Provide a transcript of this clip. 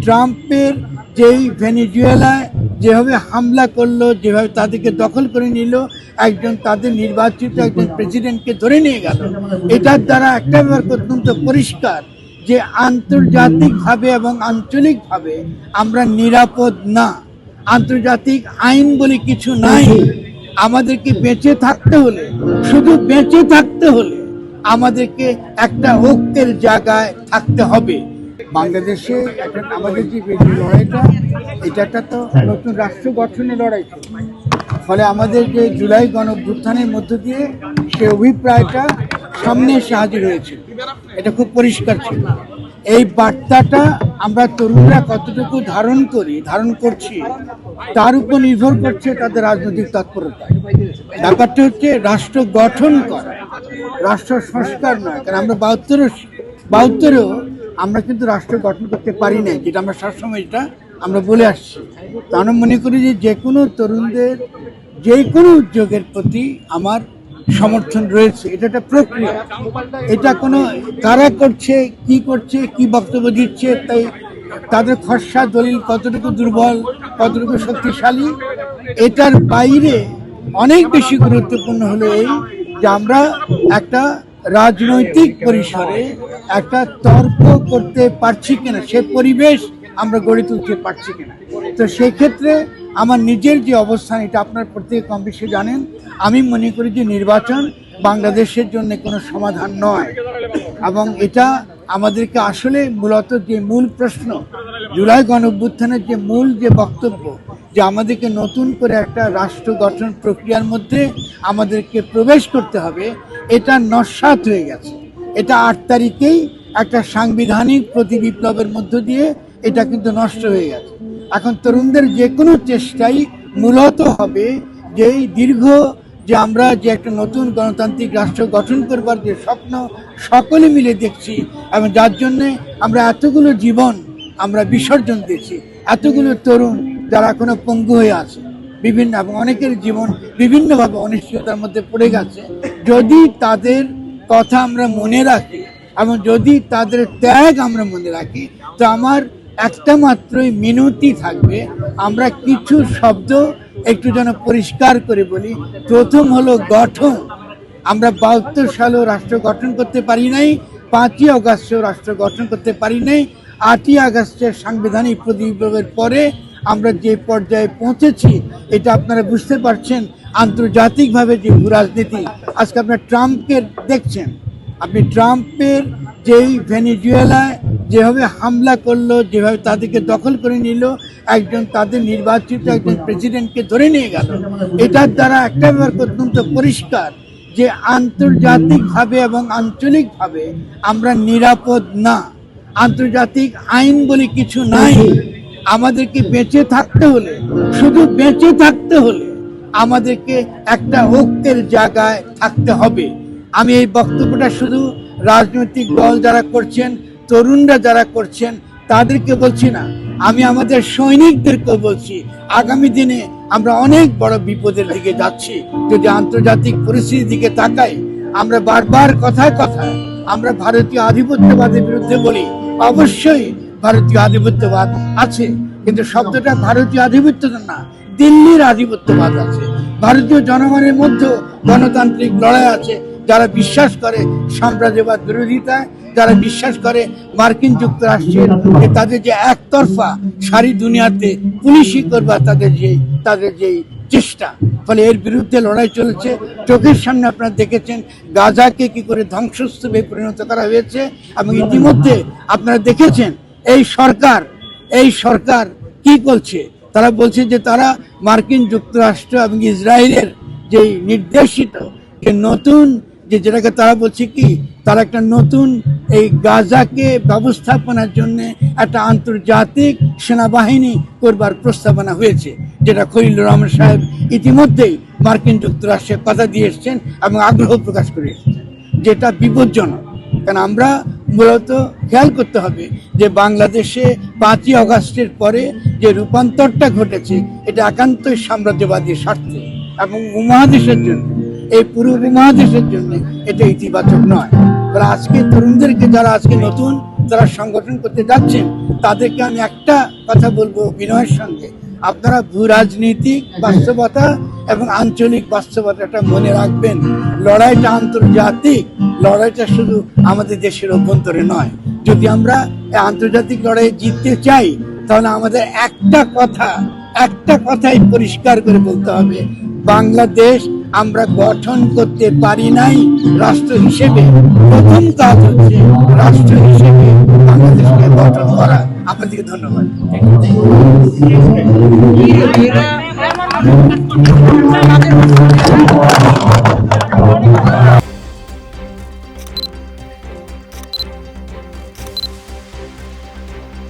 ট্রাম্পের যেই ভেনেজুয়েলায় যেভাবে হামলা করলো, যেভাবে তাদেরকে দখল করে নিল, একজন তাদের নির্বাচিত একজন প্রেসিডেন্টকে ধরে নিয়ে গেল, এটার দ্বারা একটা ব্যাপার অত্যন্ত পরিষ্কার যে আন্তর্জাতিকভাবে এবং আঞ্চলিকভাবে আমরা নিরাপদ না। আন্তর্জাতিক আইন বলে কিছু নাই। আমাদেরকে বেঁচে থাকতে হলে, শুধু বেঁচে থাকতে হলে আমাদেরকে একটা ঐক্যের জায়গায় থাকতে হবে। বাংলাদেশে এখন আমাদের যে লড়াইটা, এটা একটা তো নতুন রাষ্ট্র গঠনের লড়াই ছিল। ফলে আমাদের যে জুলাই গণঅভ্যুত্থানের মধ্য দিয়ে সে অভিপ্রায়টা সামনে এসে হাজির হয়েছিল, এটা খুব পরিষ্কার ছিল। এই বার্তাটা আমরা তরুণরা কতটুকু ধারণ করছি তার উপর নির্ভর করছে তাদের রাজনৈতিক তৎপরতা। ব্যাপারটা হচ্ছে রাষ্ট্র গঠন করা, রাষ্ট্র সংস্কার নয়। কারণ আমরা 72-এও আমরা কিন্তু রাষ্ট্র গঠন করতে পারি না, যেটা আমরা সবসময় এটা আমরা বলে আসছি। তো আমি মনে করি যে কোনো তরুণদের যে কোনো উদ্যোগের প্রতি আমার সমর্থন রয়েছে। এটা একটা প্রক্রিয়া, এটা কোনো কারা করছে, কি বক্তব্য দিচ্ছে, তাই তাদের খসড়া দলিল কতটুকু দুর্বল, কতটুকু শক্তিশালী, এটার বাইরে অনেক বেশি গুরুত্বপূর্ণ হলো এই যে আমরা একটা রাজনৈতিক পরিসরে একটা তর্ক করতে পারছি কিনা, সে পরিবেশ আমরা গড়ে তুলতে পারছি কিনা। তো সেক্ষেত্রে আমার নিজের যে অবস্থান, এটা আপনার প্রত্যেকে কম বেশি জানেন। আমি মনে করি যে নির্বাচন বাংলাদেশের জন্য কোনো সমাধান নয়, এবং এটা আমাদেরকে আসলে মূলত যে মূল প্রশ্ন, জুলাই গণঅভ্যুত্থানের যে মূল যে বক্তব্য, যে আমাদেরকে নতুন করে একটা রাষ্ট্র গঠন প্রক্রিয়ার মধ্যে আমাদেরকে প্রবেশ করতে হবে, এটা নস্যাৎ হয়ে গেছে। এটা 8 তারিখেই একটা সাংবিধানিক প্রতিবিপ্লবের মধ্য দিয়ে এটা কিন্তু নষ্ট হয়ে গেছে। এখন তরুণদের যে কোনো চেষ্টাই মূলত হবে যে এই দীর্ঘ যে আমরা যে একটা নতুন গণতান্ত্রিক রাষ্ট্র গঠন করবার যে স্বপ্ন সকলে মিলে দেখছি, এবং যার জন্যে আমরা এতগুলো জীবন আমরা বিসর্জন দিচ্ছি, এতগুলো তরুণ যারা এখনো পঙ্গু হয়ে আছে, বিভিন্ন এবং অনেকের জীবন বিভিন্নভাবে অনিশ্চয়তার মধ্যে পড়ে গেছে, যদি তাদের কথা আমরা মনে রাখি এবং যদি তাদের ত্যাগ আমরা মনে রাখি, তো আমার একটা মাত্রই মিনতি থাকবে, আমরা কিছু শব্দ একটু যেন পরিষ্কার করে বলি। প্রথম হলো গঠন। আমরা 72 সালেও রাষ্ট্র গঠন করতে পারি নাই, 5ই আগস্টেও রাষ্ট্র গঠন করতে পারি নাই। 8ই আগস্টের সাংবিধানিক প্রতিবিপ্লবের পরে আমরা যে পর্যায়ে পৌঁছেছি, এটা আপনারা বুঝতে পারছেন। আন্তর্জাতিকভাবে যে রাজনীতি, আজকে আপনার ট্রাম্পকে দেখছেন, আপনি ট্রাম্পের যেই ভেনেজুয়েলায় যেভাবে হামলা করলো, যেভাবে তাদেরকে দখল করে নিল, একজন তাদের নির্বাচিত একজন প্রেসিডেন্টকে ধরে নিয়ে গেল, এটার দ্বারা একটা ব্যাপার অত্যন্ত পরিষ্কার যে আন্তর্জাতিকভাবে এবং আঞ্চলিকভাবে আমরা নিরাপদ না। আন্তর্জাতিক আইন বলে কিছু নাই। আমাদেরকে বেঁচে থাকতে হলে, শুধু বেঁচে থাকতে হলে আমাদেরকে একটা ঐক্যের জায়গায় থাকতে হবে। আমি এই বক্তব্যটা শুধু রাজনৈতিক দল যারা করছেন, তরুণরা যারা করছেন তাদেরকে বলছি না, আমি আমাদের সৈনিকদেরকে বলছি। আগামী দিনে আমরা অনেক বড় বিপদের দিকে যাচ্ছি যদি আন্তর্জাতিক পরিস্থিতির দিকে তাকাই। আমরা বারবার কথায় কথায় আমরা ভারতীয় আধিপত্যবাদের বিরুদ্ধে বলি, অবশ্যই ভারতীয় আধিপত্যবাদ আছে, কিন্তু শব্দটা ভারতীয় আধিপত্য না, দিল্লির আধিপত্যবাদ আছে। ভারতীয় জনগণের মধ্যে গণতান্ত্রিক লড়াই আছে, যারা বিশ্বাস করে সাম্রাজ্যবাদ বিরোধিতায়, যারা বিশ্বাস করে মার্কিন যুক্তরাষ্ট্রের তাদের যে একতরফা সারি দুনিয়াতে পুলিশি করবার তাদের যে চেষ্টা, ফলে এর বিরুদ্ধে লড়াই চলছে। চোখের সামনে আপনারা দেখেছেন গাজাকে কি করে ধ্বংসস্তূপে পরিণত করা হয়েছে, এবং ইতিমধ্যে আপনারা দেখেছেন এই সরকার কি করছে। তারা বলছে যে তারা মার্কিন যুক্তরাষ্ট্র এবং ইসরায়েলের যে নির্দেশিত যে নতুন যেটাকে তারা বলছে কি, তারা একটা নতুন এই গাজাকে ব্যবস্থাপনার জন্য একটা আন্তর্জাতিক সেনাবাহিনী করবার প্রস্তাবনা হয়েছে, যেটা খলিলুর রহমান সাহেব ইতিমধ্যেই মার্কিন যুক্তরাষ্ট্রে কথা দিয়ে এসছেন এবং আগ্রহ প্রকাশ করে এসছেন, যেটা বিপজ্জনক। কারণ আমরা মূলত খেয়াল করতে হবে যে বাংলাদেশে 5ই আগস্টের পরে যে রূপান্তরটা ঘটেছে, এটা একান্তই সাম্রাজ্যবাদী স্বার্থে এবং উপমহাদেশের জন্য, এই পুরো উপমহাদেশের জন্য এটা ইতিবাচক নয়। আজকে তরুণদেরকে যারা আজকে নতুন যারা সংগঠন করতে যাচ্ছেন তাদেরকে আমি একটা কথা বলবো বিনয়ের সঙ্গে, আপনারা ভূ রাজনৈতিক বাস্তবতা এবং আঞ্চলিক বাস্তবতাটা মনে রাখবেন। লড়াইটা আন্তর্জাতিক, লড়াইটা শুধু আমাদের দেশের অভ্যন্তরে নয়। যদি আমরা এই আন্তর্জাতিক লড়াই জিততে চাই তাহলে আমাদের একটা কথাই পরিষ্কার করে বলতে হবে, বাংলাদেশ আমরা গঠন করতে পারি নাই রাষ্ট্র হিসেবে। প্রথম কাজ হচ্ছে রাষ্ট্র হিসেবে বাংলাদেশকে গঠন করা। আপনাদেরকে ধন্যবাদ।